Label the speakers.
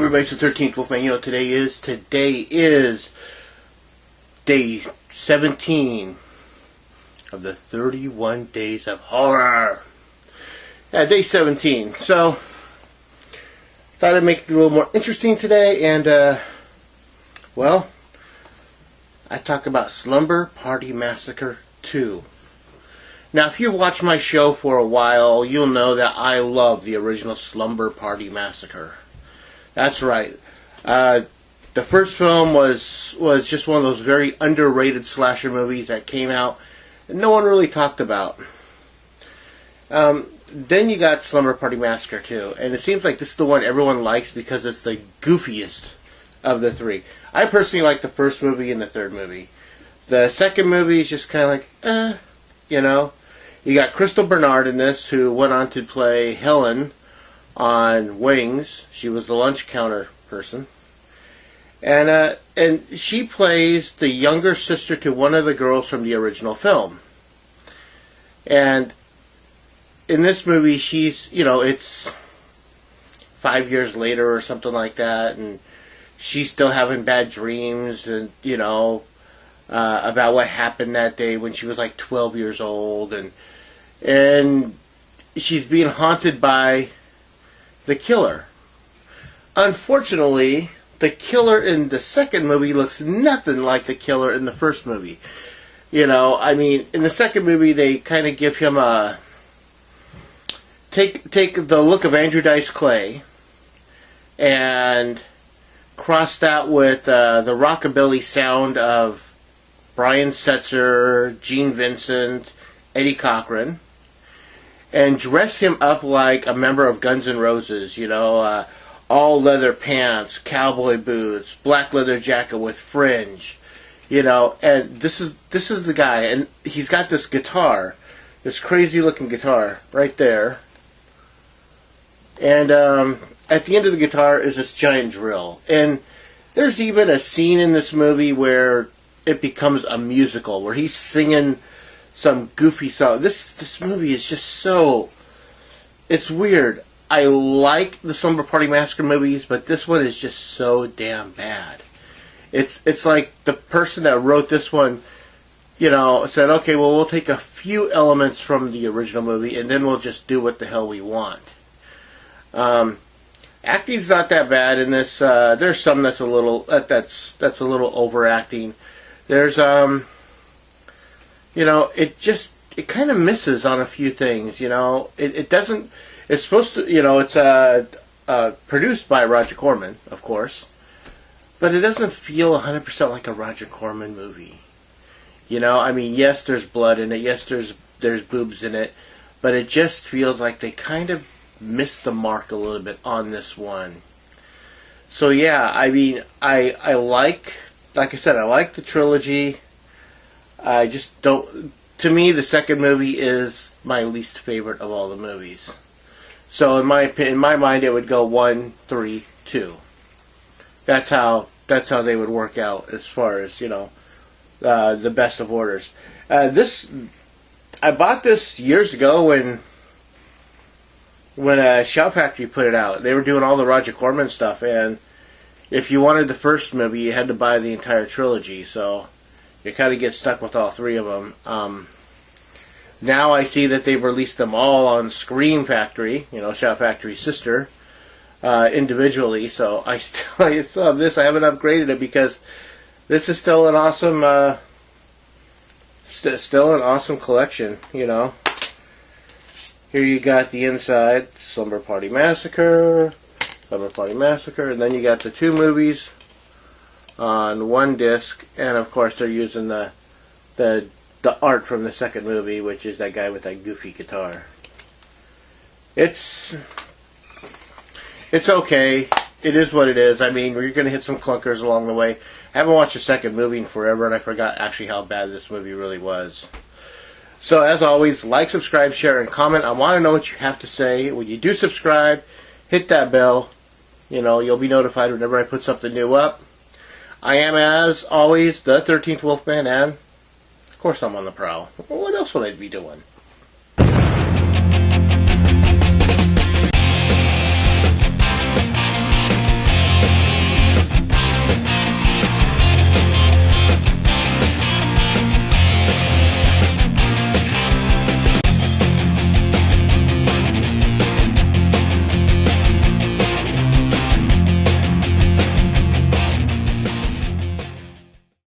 Speaker 1: everybody, it's the 13th Wolfman. You know what today is? Today is day 17 of the 31 Days of Horror. Yeah, day 17. So, thought I'd make it a little more interesting today, and, well, I talk about Slumber Party Massacre 2. Now, if you've watched my show for a while, you'll know that I love the original Slumber Party Massacre. That's right. The first film was just one of those very underrated slasher movies that came out and no one really talked about. Then you got Slumber Party Massacre 2, and it seems like this is the one everyone likes because it's the goofiest of the three. I personally like the first movie and the third movie. The second movie is just kind of like, you know. You got Crystal Bernard in this, who went on to play Helen on Wings. She was the lunch counter person. And she plays the younger sister to one of the girls from the original film. And in this movie, she's, it's 5 years later or something like that, and she's still having bad dreams, and, about what happened that day when she was like 12 years old, and she's being haunted by the killer. Unfortunately, the killer in the second movie looks nothing like the killer in the first movie. In the second movie, they kind of give him a... Take the look of Andrew Dice Clay and cross that with the rockabilly sound of Brian Setzer, Gene Vincent, Eddie Cochran, and dress him up like a member of Guns N' Roses, all leather pants, cowboy boots, black leather jacket with fringe, and this is the guy, and he's got this guitar, this crazy looking guitar right there, and at the end of the guitar is this giant drill, and there's even a scene in this movie where it becomes a musical, where he's singing some goofy song. This movie is just so... It's weird. I like the Slumber Party Massacre movies, but this one is just so damn bad. It's like the person that wrote this one, said, okay, well, we'll take a few elements from the original movie, and then we'll just do what the hell we want. Acting's not that bad in this. There's some that's a little overacting. There's it kind of misses on a few things. It doesn't. It's supposed to. It's produced by Roger Corman, of course, but it doesn't feel 100% like a Roger Corman movie. Yes, there's blood in it. Yes, there's boobs in it, but it just feels like they kind of missed the mark a little bit on this one. So yeah, I like I said, I like the trilogy. I just don't... To me, the second movie is my least favorite of all the movies. So in my mind, it would go 1, 3, 2. That's how they would work out as far as, the best of orders. I bought this years ago when Shout Factory put it out. They were doing all the Roger Corman stuff, and if you wanted the first movie, you had to buy the entire trilogy, so you kind of get stuck with all three of them. Now I see that they've released them all on Scream Factory, Shout Factory's sister, individually, so I still have this. I haven't upgraded it because this is still an awesome, still an awesome collection, Here you got the inside, Slumber Party Massacre, and then you got the two movies on one disc, and of course they're using the art from the second movie, which is that guy with that goofy guitar. It's okay. It is what it is. You're going to hit some clunkers along the way. I haven't watched the second movie in forever, and I forgot actually how bad this movie really was. So, as always, like, subscribe, share, and comment. I want to know what you have to say. When you do subscribe, hit that bell. You'll be notified whenever I put something new up. I am, as always, the 13th Wolfman, and, of course, I'm on the prowl. What else would I be doing?